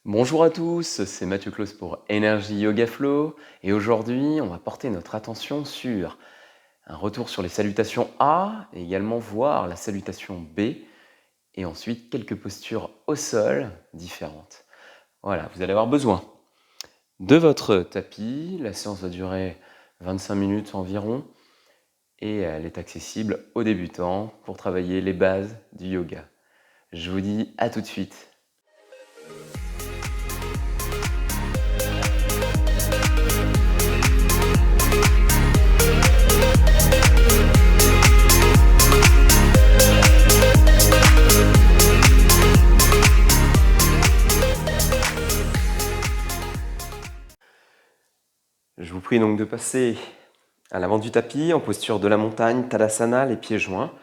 Bonjour à tous, c'est Mathieu Claus pour Energy Yoga Flow et aujourd'hui on va porter notre attention sur un retour sur les salutations A et également voir la salutation B et ensuite quelques postures au sol différentes. Voilà, vous allez avoir besoin de votre tapis, la séance va durer 25 minutes environ et elle est accessible aux débutants pour travailler les bases du yoga. Je vous dis à tout de suite. Je vous prie donc de passer à l'avant du tapis, en posture de la montagne, Tadasana, les pieds joints,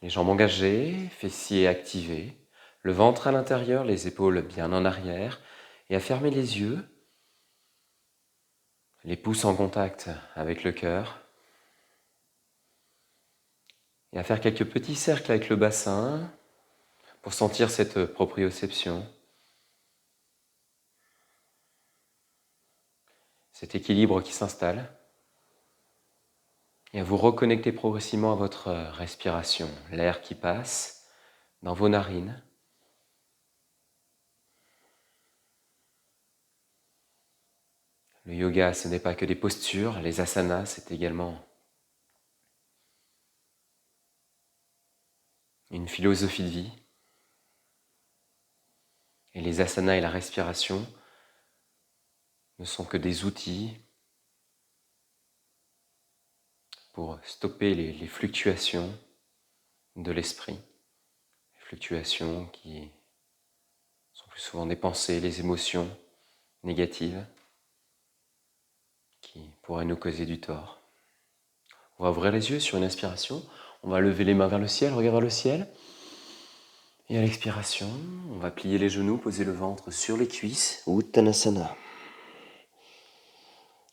les jambes engagées, fessiers activés, le ventre à l'intérieur, les épaules bien en arrière, et à fermer les yeux, les pouces en contact avec le cœur, et à faire quelques petits cercles avec le bassin pour sentir cette proprioception, cet équilibre qui s'installe. Et à vous reconnecter progressivement à votre respiration, l'air qui passe dans vos narines. Le yoga, ce n'est pas que des postures, les asanas, c'est également une philosophie de vie. Et les asanas et la respiration ne sont que des outils pour stopper les fluctuations de l'esprit. Les fluctuations qui sont plus souvent des pensées, les émotions négatives qui pourraient nous causer du tort. On va ouvrir les yeux sur une inspiration, on va lever les mains vers le ciel, regarder vers le ciel. Et à l'expiration, on va plier les genoux, poser le ventre sur les cuisses, Uttanasana.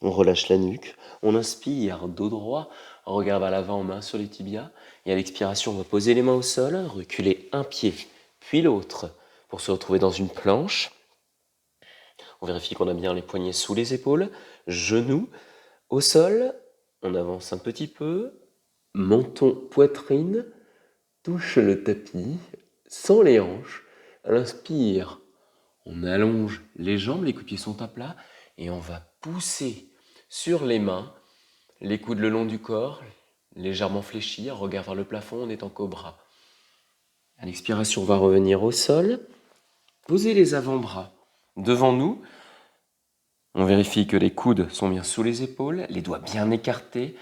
On relâche la nuque, on inspire, dos droit, regard vers l'avant, main sur les tibias. Et à l'expiration, on va poser les mains au sol, reculer un pied, puis l'autre, pour se retrouver dans une planche. On vérifie qu'on a bien les poignets sous les épaules, genoux au sol. On avance un petit peu, menton, poitrine, touche le tapis, sans les hanches. À l'inspire, on allonge les jambes, les coups de pied sont à plat, et on va pousser sur les mains, les coudes le long du corps, légèrement fléchis, regard vers le plafond, on est en cobra. À l'expiration, on va revenir au sol, poser les avant-bras devant nous. On vérifie que les coudes sont bien sous les épaules, les doigts bien écartés.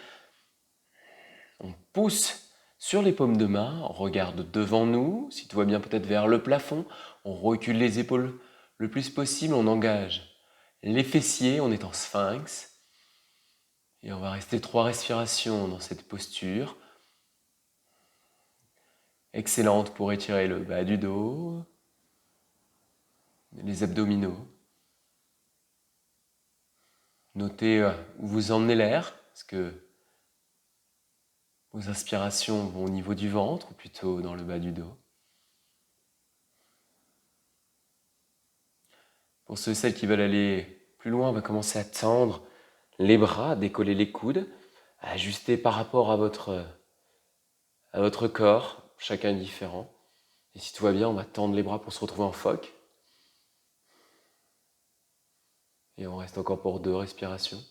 On pousse sur les paumes de main, on regarde devant nous, si tout va bien peut-être vers le plafond. On recule les épaules le plus possible, on engage les fessiers, on est en sphinx. Et on va rester 3 respirations dans cette posture. Excellente pour étirer le bas du dos, les abdominaux. Notez où vous emmenez l'air, est-ce que vos inspirations vont au niveau du ventre ou plutôt dans le bas du dos. Pour ceux et celles qui veulent aller plus loin, on va commencer à tendre les bras, décoller les coudes, à ajuster par rapport à votre corps, chacun est différent. Et si tout va bien, on va tendre les bras pour se retrouver en phoque. Et on reste encore pour 2 respirations.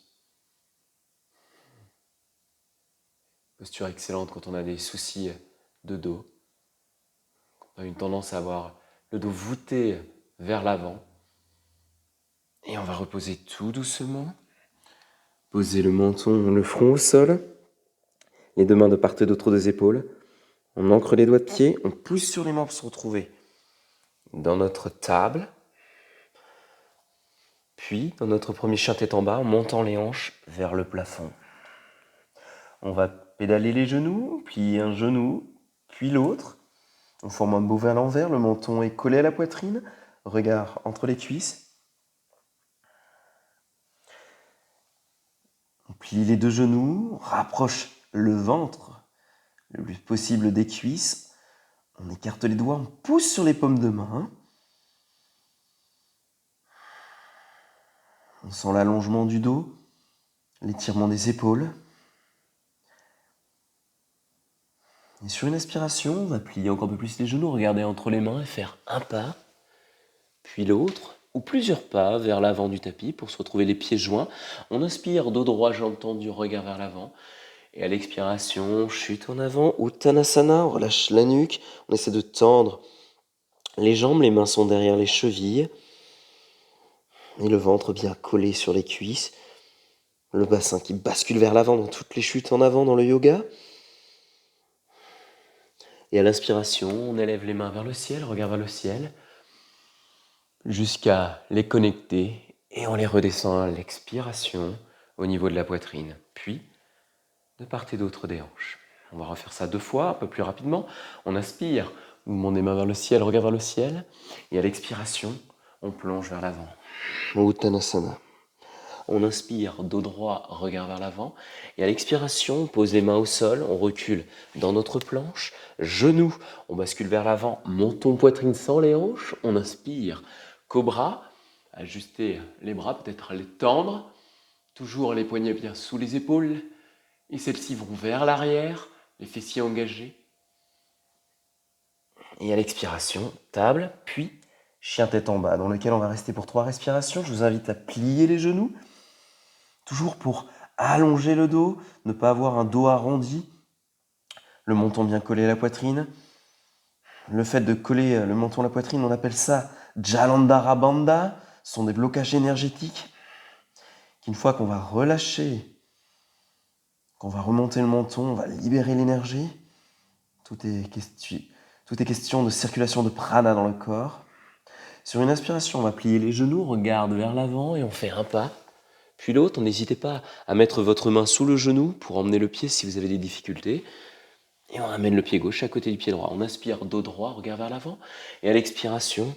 Posture excellente quand on a des soucis de dos. On a une tendance à avoir le dos voûté vers l'avant. Et on va reposer tout doucement. Poser le menton, le front au sol. Les 2 mains de part et d'autre des épaules. On ancre les doigts de pied, on pousse sur les mains pour se retrouver dans notre table. Puis, dans notre premier chien tête en bas, en montant les hanches vers le plafond. On va pédaler les genoux, plier un genou, puis l'autre. On forme un bovet à l'envers, le menton est collé à la poitrine, regard entre les cuisses. On plie les 2 genoux, on rapproche le ventre le plus possible des cuisses. On écarte les doigts, on pousse sur les paumes de main. On sent l'allongement du dos, l'étirement des épaules. Et sur une inspiration, on va plier encore un peu plus les genoux, regarder entre les mains et faire un pas, puis l'autre, ou plusieurs pas vers l'avant du tapis pour se retrouver les pieds joints. On inspire, dos droit, jambes tendues, regard vers l'avant. Et à l'expiration, chute en avant, Uttanasana, on relâche la nuque, on essaie de tendre les jambes, les mains sont derrière les chevilles, et le ventre bien collé sur les cuisses, le bassin qui bascule vers l'avant dans toutes les chutes en avant dans le yoga. Et à l'inspiration, on élève les mains vers le ciel, regard vers le ciel, jusqu'à les connecter, et on les redescend à l'expiration au niveau de la poitrine, puis de part et d'autre des hanches. On va refaire ça 2 fois, un peu plus rapidement. On inspire, mouvement des mains vers le ciel, regard vers le ciel. Et à l'expiration, on plonge vers l'avant. Uttanasana. On inspire, dos droit, regard vers l'avant. Et à l'expiration, on pose les mains au sol, on recule dans notre planche. Genoux, on bascule vers l'avant, montons poitrine sans les hanches. On inspire, cobra, ajuster les bras, peut-être les tendre. Toujours les poignets bien sous les épaules. Et celles-ci vont vers l'arrière, les fessiers engagés. Et à l'expiration, table, puis chien tête en bas, dans lequel on va rester pour 3 respirations. Je vous invite à plier les genoux, toujours pour allonger le dos, ne pas avoir un dos arrondi, le menton bien collé à la poitrine. Le fait de coller le menton à la poitrine, on appelle ça Jalandhara Bandha. Ce sont des blocages énergétiques qu'une fois qu'on va relâcher, qu'on va remonter le menton, on va libérer l'énergie. Tout est question de circulation de prana dans le corps. Sur une inspiration, on va plier les genoux, regarde vers l'avant et on fait un pas. Puis l'autre, n'hésitez pas à mettre votre main sous le genou pour emmener le pied si vous avez des difficultés. Et on ramène le pied gauche à côté du pied droit. On inspire, dos droit, regard vers l'avant. Et à l'expiration,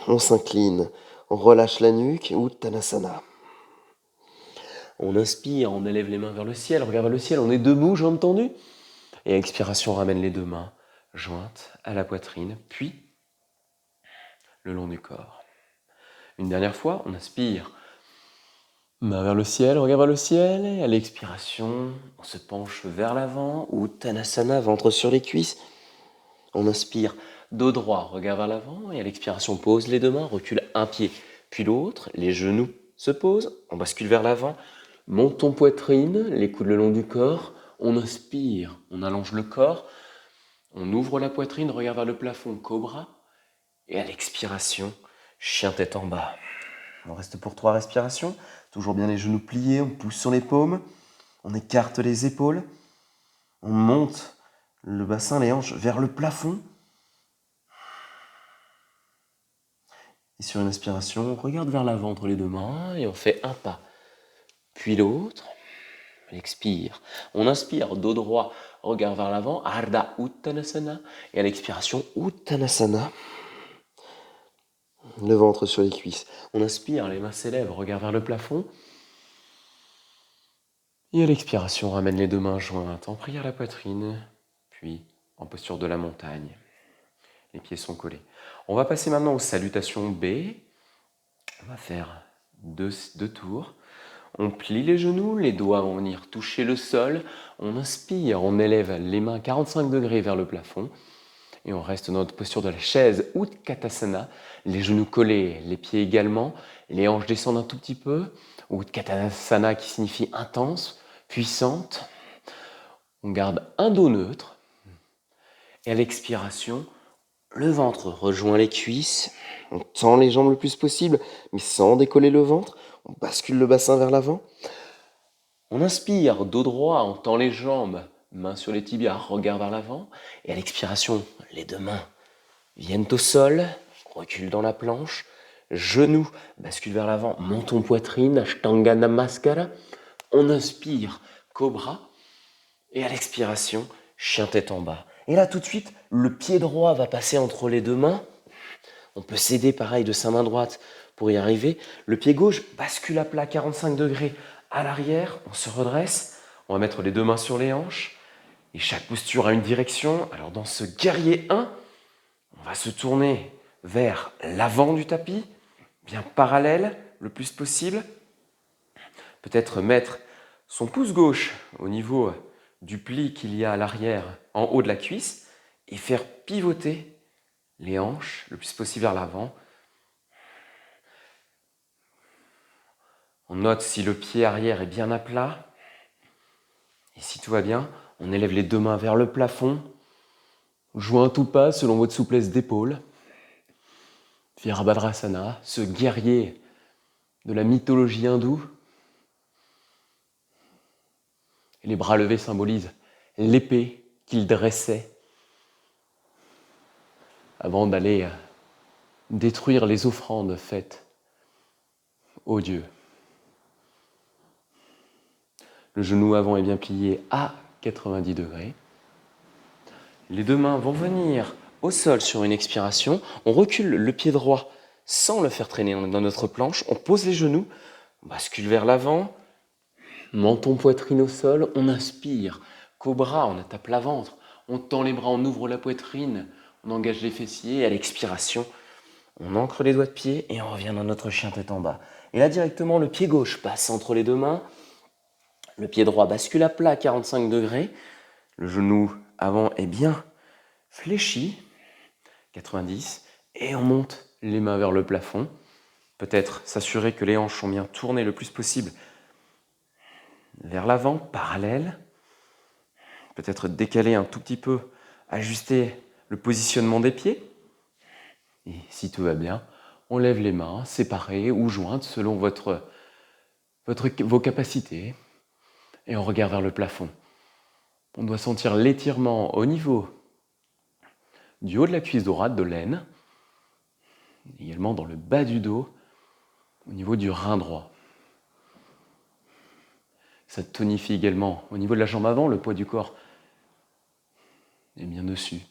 on s'incline, on relâche la nuque, Uttanasana. On inspire, on élève les mains vers le ciel, regard vers le ciel, on est debout, jambes tendues. Et à l'expiration, on ramène les 2 mains jointes à la poitrine, puis le long du corps. Une dernière fois, on inspire, main vers le ciel, regard vers le ciel, et à l'expiration, on se penche vers l'avant, Uttanasana, ventre sur les cuisses. On inspire, dos droit, regard vers l'avant, et à l'expiration, pose les 2 mains, recule un pied, puis l'autre, les genoux se posent, on bascule vers l'avant, montons poitrine, les coudes le long du corps, on inspire, on allonge le corps, on ouvre la poitrine, regard vers le plafond, cobra, et à l'expiration, chien tête en bas. On reste pour 3 respirations, toujours bien les genoux pliés, on pousse sur les paumes, on écarte les épaules, on monte le bassin, les hanches vers le plafond. Et sur une inspiration, on regarde vers l'avant entre les 2 mains et on fait un pas, puis l'autre. On expire. On inspire, dos droit, regard vers l'avant, Ardha Uttanasana. Et à l'expiration, Uttanasana. Le ventre sur les cuisses. On inspire, les mains s'élèvent, regard vers le plafond. Et à l'expiration, on ramène les 2 mains jointes en prière à la poitrine, puis en posture de la montagne. Les pieds sont collés. On va passer maintenant aux salutations B. On va faire 2 tours. On plie les genoux, les doigts vont venir toucher le sol. On inspire, on élève les mains 45 degrés vers le plafond. Et on reste dans notre posture de la chaise Utkatasana. Les genoux collés, les pieds également. Les hanches descendent un tout petit peu. Utkatasana qui signifie intense, puissante. On garde un dos neutre. Et à l'expiration, le ventre rejoint les cuisses. On tend les jambes le plus possible, mais sans décoller le ventre. On bascule le bassin vers l'avant. On inspire, dos droit, on tend les jambes, mains sur les tibias, regard vers l'avant. Et à l'expiration, les 2 mains viennent au sol, recule dans la planche. Genoux, bascule vers l'avant, menton poitrine, Ashtanga Namaskara. On inspire, cobra. Et à l'expiration, chien tête en bas. Et là, tout de suite, le pied droit va passer entre les 2 mains. On peut s'aider pareil de sa main droite pour y arriver. Le pied gauche bascule à plat 45 degrés à l'arrière. On se redresse. On va mettre les 2 mains sur les hanches. Et chaque posture a une direction. Alors dans ce guerrier 1, on va se tourner vers l'avant du tapis, bien parallèle le plus possible. Peut-être mettre son pouce gauche au niveau du pli qu'il y a à l'arrière, en haut de la cuisse, et faire pivoter les hanches le plus possible vers l'avant. On note si le pied arrière est bien à plat. Et si tout va bien, on élève les deux mains vers le plafond. Joint ou pas selon votre souplesse d'épaule. Virabhadrasana, ce guerrier de la mythologie hindoue. Et les bras levés symbolisent l'épée qu'il dressait avant d'aller détruire les offrandes faites aux dieux. Le genou avant est bien plié à 90 degrés. Les deux mains vont venir au sol sur une expiration. On recule le pied droit sans le faire traîner dans notre planche. On pose les genoux, on bascule vers l'avant. Menton, poitrine au sol. On inspire. Cobra, on attaque la ventre. On tend les bras, on ouvre la poitrine. On engage les fessiers. À l'expiration, on ancre les doigts de pied et on revient dans notre chien tête en bas. Et là, directement, le pied gauche passe entre les deux mains. Le pied droit bascule à plat à 45 degrés. Le genou avant est bien fléchi, 90. Et on monte les mains vers le plafond. Peut-être s'assurer que les hanches sont bien tournées le plus possible vers l'avant, parallèle. Peut-être décaler un tout petit peu, ajuster le positionnement des pieds. Et si tout va bien, on lève les mains séparées ou jointes selon vos capacités. Et on regarde vers le plafond. On doit sentir l'étirement au niveau du haut de la cuisse droite, de l'aine, également dans le bas du dos, au niveau du rein droit. Ça tonifie également au niveau de la jambe avant, le poids du corps est bien dessus.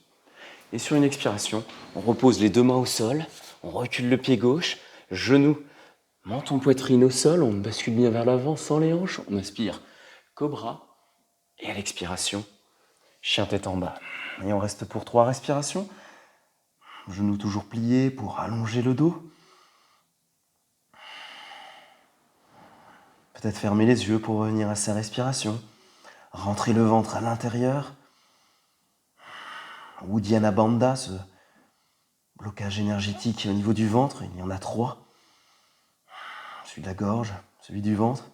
Et sur une expiration, on repose les deux mains au sol, on recule le pied gauche, genou, menton, poitrine au sol, on bascule bien vers l'avant sans les hanches, on inspire, cobra, et à l'expiration, chien tête en bas. Et on reste pour 3 respirations. Genoux toujours pliés pour allonger le dos. Peut-être fermer les yeux pour revenir à sa respiration. Rentrer le ventre à l'intérieur. Uddiyana Bandha, ce blocage énergétique au niveau du ventre, il y en a 3. Celui de la gorge, celui du ventre.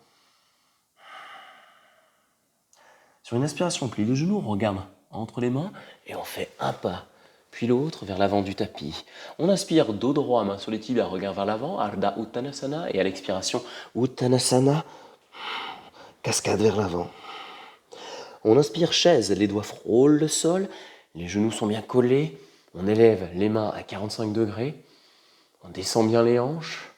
Sur une inspiration, on plie les genoux, on regarde entre les mains et on fait un pas, puis l'autre vers l'avant du tapis. On inspire, dos droit, main sur les tibias, regard vers l'avant, Ardha Uttanasana, et à l'expiration, Uttanasana, cascade vers l'avant. On inspire, chaise, les doigts frôlent le sol, les genoux sont bien collés, on élève les mains à 45 degrés, on descend bien les hanches,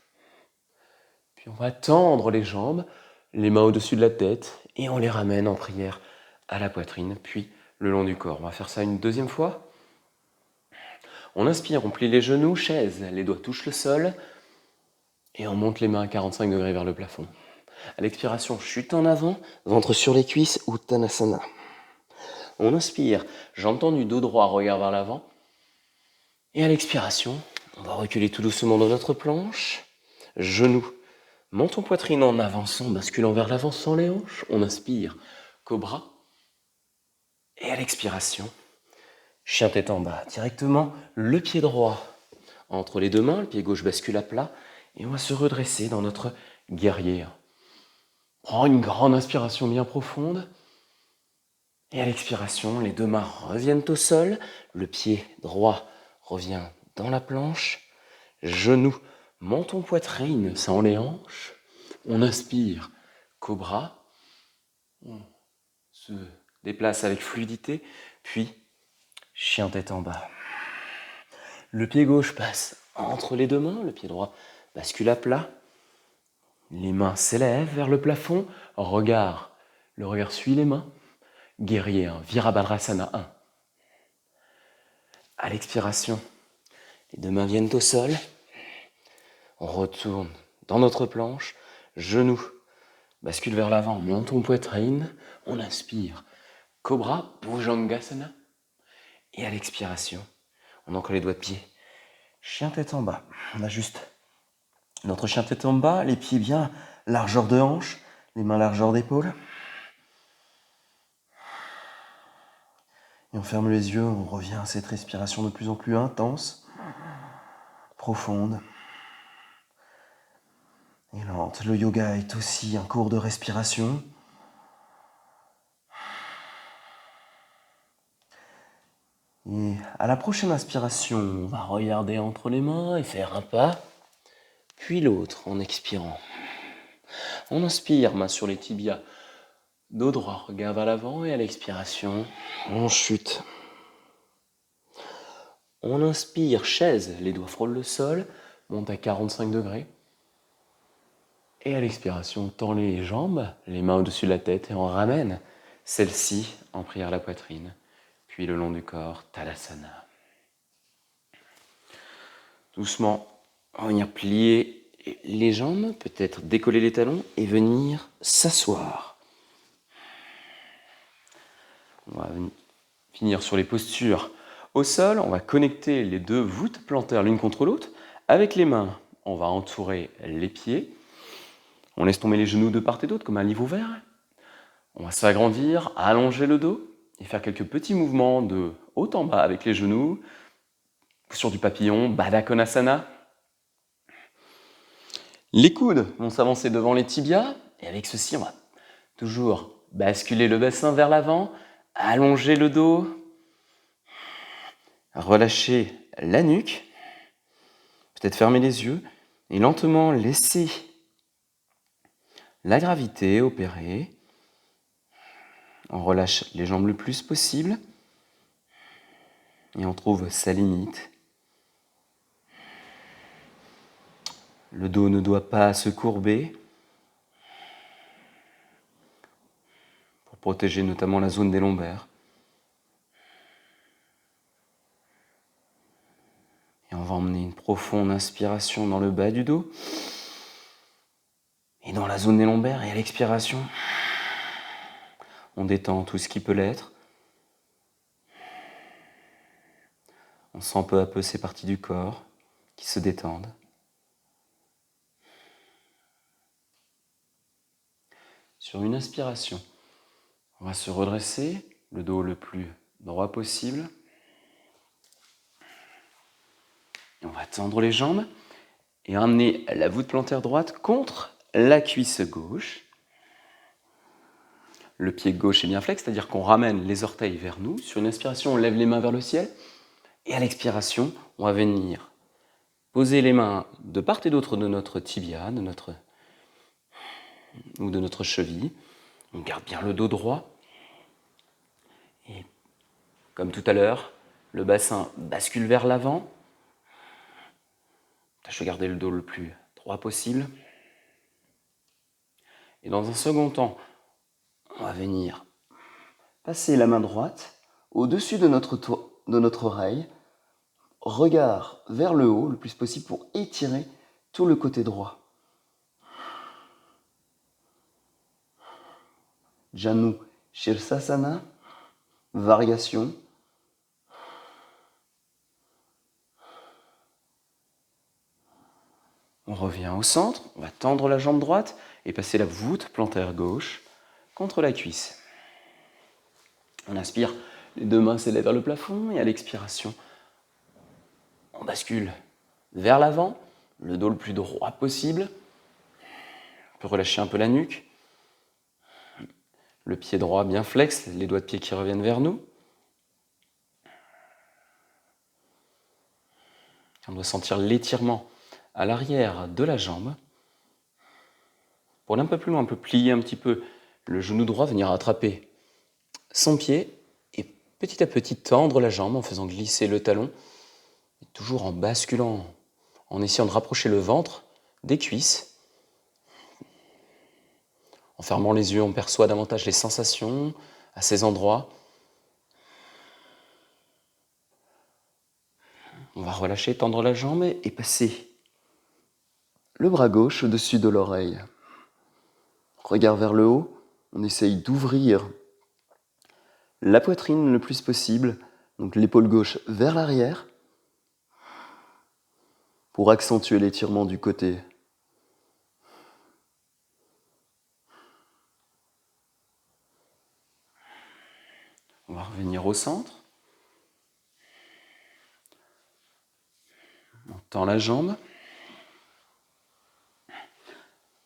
puis on va tendre les jambes, les mains au-dessus de la tête, et on les ramène en prière à la poitrine, puis le long du corps. On va faire ça une deuxième fois. On inspire, on plie les genoux, chaise, les doigts touchent le sol, et on monte les mains à 45 degrés vers le plafond. À l'expiration, chute en avant, ventre sur les cuisses, Uttanasana. On inspire, jambes tendues, dos droit, regard vers l'avant. Et à l'expiration, on va reculer tout doucement dans notre planche, genoux, menton, poitrine en avançant, basculant vers l'avant sans les hanches. On inspire, cobra. Et à l'expiration, chien tête en bas. Directement, le pied droit entre les deux mains, le pied gauche bascule à plat. Et on va se redresser dans notre guerrier. Prends une grande inspiration bien profonde. Et à l'expiration, les deux mains reviennent au sol. Le pied droit revient dans la planche. Genoux, menton, poitrine, sans les hanches. On inspire, cobra. On se déplace avec fluidité. Puis, chien tête en bas. Le pied gauche passe entre les deux mains. Le pied droit bascule à plat. Les mains s'élèvent vers le plafond. Le regard suit les mains. Guerrier 1, Virabhadrasana 1. À l'expiration, les deux mains viennent au sol. On retourne dans notre planche. Genoux bascule vers l'avant, menton, poitrine. On inspire. Cobra, Bhujangasana. Et à l'expiration, on ancre les doigts de pied. Chien tête en bas. On ajuste notre chien tête en bas, les pieds bien largeur de hanche, les mains largeur d'épaule. Et on ferme les yeux, on revient à cette respiration de plus en plus intense, profonde et lente. Le yoga est aussi un cours de respiration. Et à la prochaine inspiration, on va regarder entre les mains et faire un pas, puis l'autre en expirant. On inspire, main sur les tibias, dos droit, regard vers l'avant et à l'expiration, on chute. On inspire, chaise, les doigts frôlent le sol, monte à 45 degrés. Et à l'expiration, on tend les jambes, les mains au-dessus de la tête et on ramène celle-ci en prière à la poitrine, puis le long du corps, Tadasana. Doucement, on va venir plier les jambes, peut-être décoller les talons et venir s'asseoir. On va finir sur les postures au sol. On va connecter les deux voûtes plantaires l'une contre l'autre. Avec les mains, on va entourer les pieds. On laisse tomber les genoux de part et d'autre comme un livre ouvert. On va s'agrandir, allonger le dos et faire quelques petits mouvements de haut en bas avec les genoux. Sur du papillon, Baddha Konasana. Les coudes vont s'avancer devant les tibias. Et avec ceci, on va toujours basculer le bassin vers l'avant, allonger le dos, relâcher la nuque, peut-être fermer les yeux et lentement laisser la gravité opérer. On relâche les jambes le plus possible et on trouve sa limite. Le dos ne doit pas se courber pour protéger notamment la zone des lombaires. Et on va emmener une profonde inspiration dans le bas du dos et dans la zone des lombaires. Et à l'expiration, on détend tout ce qui peut l'être. On sent peu à peu ces parties du corps qui se détendent. Sur une inspiration, on va se redresser, le dos le plus droit possible. Et on va tendre les jambes et amener la voûte plantaire droite contre la cuisse gauche. Le pied gauche est bien flex, c'est-à-dire qu'on ramène les orteils vers nous. Sur une inspiration, on lève les mains vers le ciel. Et à l'expiration, on va venir poser les mains de part et d'autre de notre tibia, de notre cheville. On garde bien le dos droit. Et comme tout à l'heure, le bassin bascule vers l'avant. Tâche de garder le dos le plus droit possible. Et dans un second temps, on va venir passer la main droite au-dessus de notre oreille, regard vers le haut le plus possible pour étirer tout le côté droit. Janu Shirsasana, variation. On revient au centre, on va tendre la jambe droite et passer la voûte plantaire gauche contre la cuisse. On inspire, les deux mains s'élèvent vers le plafond et à l'expiration, on bascule vers l'avant, le dos le plus droit possible. On peut relâcher un peu la nuque. Le pied droit bien flex, les doigts de pied qui reviennent vers nous. On doit sentir l'étirement à l'arrière de la jambe. Pour aller un peu plus loin, on peut plier un petit peu le genou droit, venir attraper son pied et petit à petit tendre la jambe en faisant glisser le talon, et toujours en basculant, en essayant de rapprocher le ventre des cuisses. En fermant les yeux, on perçoit davantage les sensations à ces endroits. On va relâcher, tendre la jambe et passer le bras gauche au-dessus de l'oreille. Regard vers le haut, on essaye d'ouvrir la poitrine le plus possible, donc l'épaule gauche vers l'arrière, pour accentuer l'étirement du côté. au centre. On tend la jambe.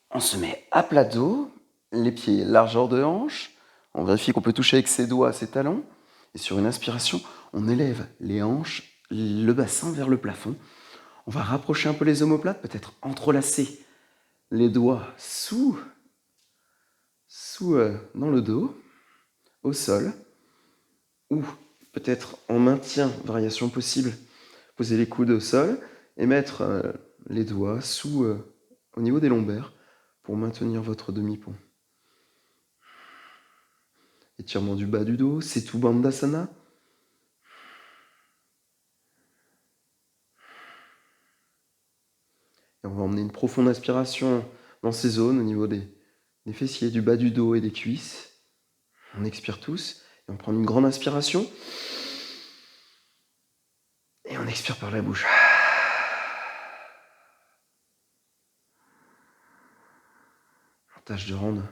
On se met à plat dos, les pieds largeur de hanche. On vérifie qu'on peut toucher avec ses doigts ses talons. Et sur une inspiration, on élève les hanches, le bassin vers le plafond. On va rapprocher un peu les omoplates, peut-être entrelacer les doigts dans le dos, au sol. Ou peut-être en maintien, variation possible, poser les coudes au sol et mettre les doigts au niveau des lombaires pour maintenir votre demi-pont. Étirement du bas du dos, Setu Bandhasana. Et on va emmener une profonde inspiration dans ces zones au niveau des fessiers, du bas du dos et des cuisses. On expire tous et on prend une grande inspiration. Et on expire par la bouche. On tâche de rendre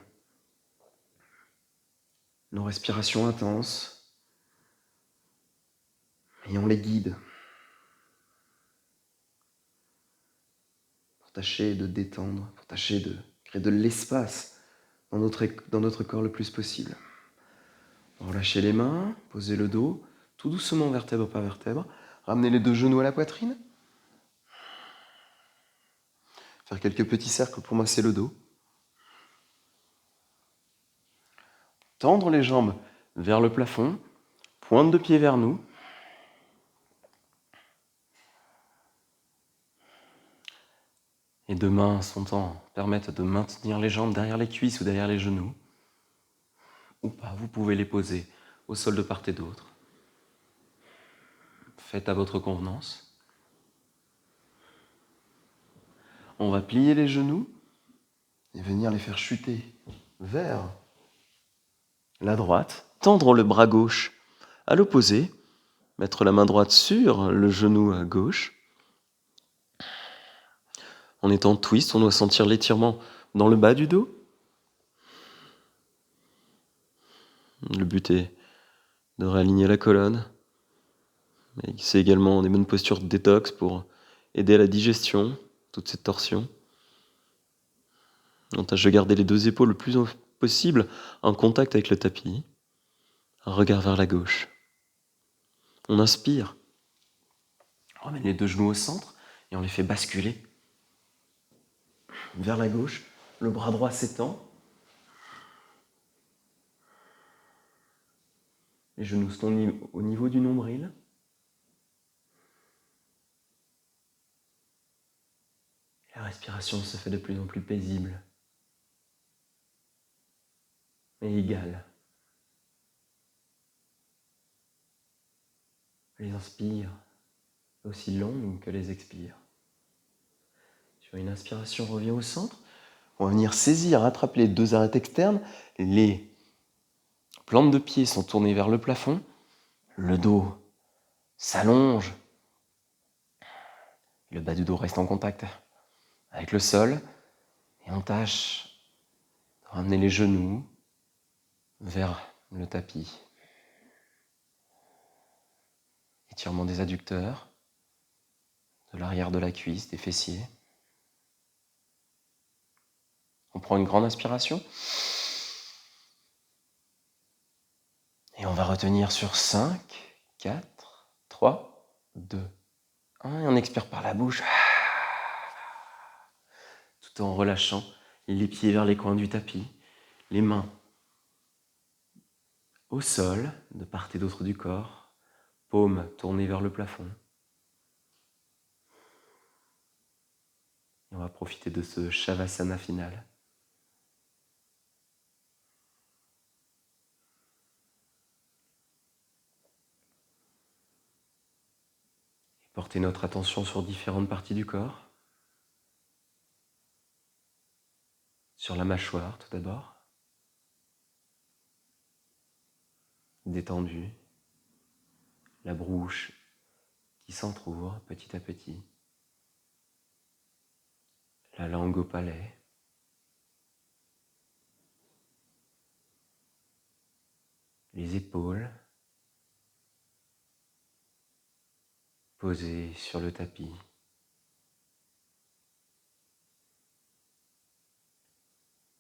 nos respirations intenses. Et on les guide. Pour tâcher de détendre, pour tâcher de créer de l'espace dans notre corps le plus possible. Relâchez les mains, posez le dos, tout doucement vertèbre par vertèbre. Ramenez les deux genoux à la poitrine. Faire quelques petits cercles pour masser le dos. Tendre les jambes vers le plafond, pointe de pied vers nous. Et deux mains permettent de maintenir les jambes derrière les cuisses ou derrière les genoux. Ou pas, vous pouvez les poser au sol de part et d'autre. Faites à votre convenance. On va plier les genoux et venir les faire chuter vers la droite. Tendre le bras gauche à l'opposé. Mettre la main droite sur le genou gauche. En étant twist, on doit sentir l'étirement dans le bas du dos. Le but est de réaligner la colonne. C'est également des bonnes postures de détox pour aider à la digestion, toute cette torsion. On tâche de garder les deux épaules le plus possible en contact avec le tapis. Un regard vers la gauche. On inspire. On ramène les deux genoux au centre et on les fait basculer vers la gauche. Le bras droit s'étend. Les genoux sont au niveau du nombril. La respiration se fait de plus en plus paisible et égale. Les inspires aussi longues que les expires. Sur une inspiration, on revient au centre. On va venir saisir, rattraper les deux arêtes externes. Les plantes de pied sont tournées vers le plafond. Le dos s'allonge. Le bas du dos reste en contact avec le sol. Et on tâche de ramener les genoux vers le tapis. Étirement des adducteurs, de l'arrière de la cuisse, des fessiers. On prend une grande inspiration. Et on va retenir sur 5, 4, 3, 2, 1. Et on expire par la bouche. Tout en relâchant les pieds vers les coins du tapis. Les mains au sol, de part et d'autre du corps. Paumes tournées vers le plafond. Et on va profiter de ce Shavasana final. Porter notre attention sur différentes parties du corps. Sur la mâchoire tout d'abord. Détendue. La bouche qui s'entrouvre petit à petit. La langue au palais. Les épaules. posés sur le tapis.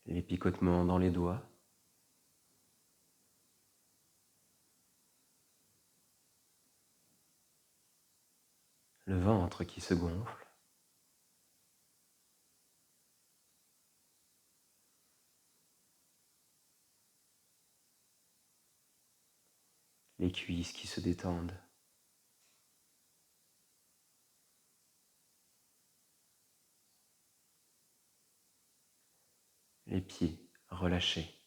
Les picotements dans les doigts. Le ventre qui se gonfle. Les cuisses qui se détendent. Les pieds relâchés.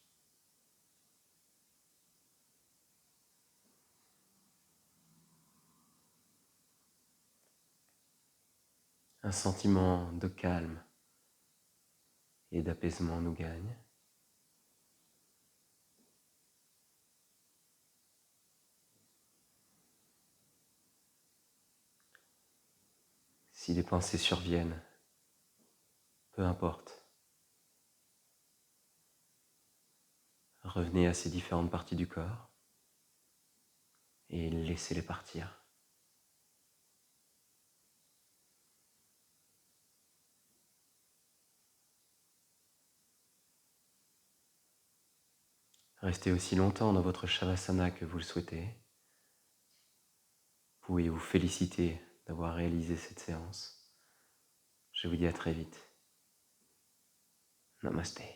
Un sentiment de calme et d'apaisement nous gagne. Si les pensées surviennent, peu importe. Revenez à ces différentes parties du corps et laissez-les partir. Restez aussi longtemps dans votre Shavasana que vous le souhaitez. Vous pouvez vous féliciter d'avoir réalisé cette séance. Je vous dis à très vite. Namasté.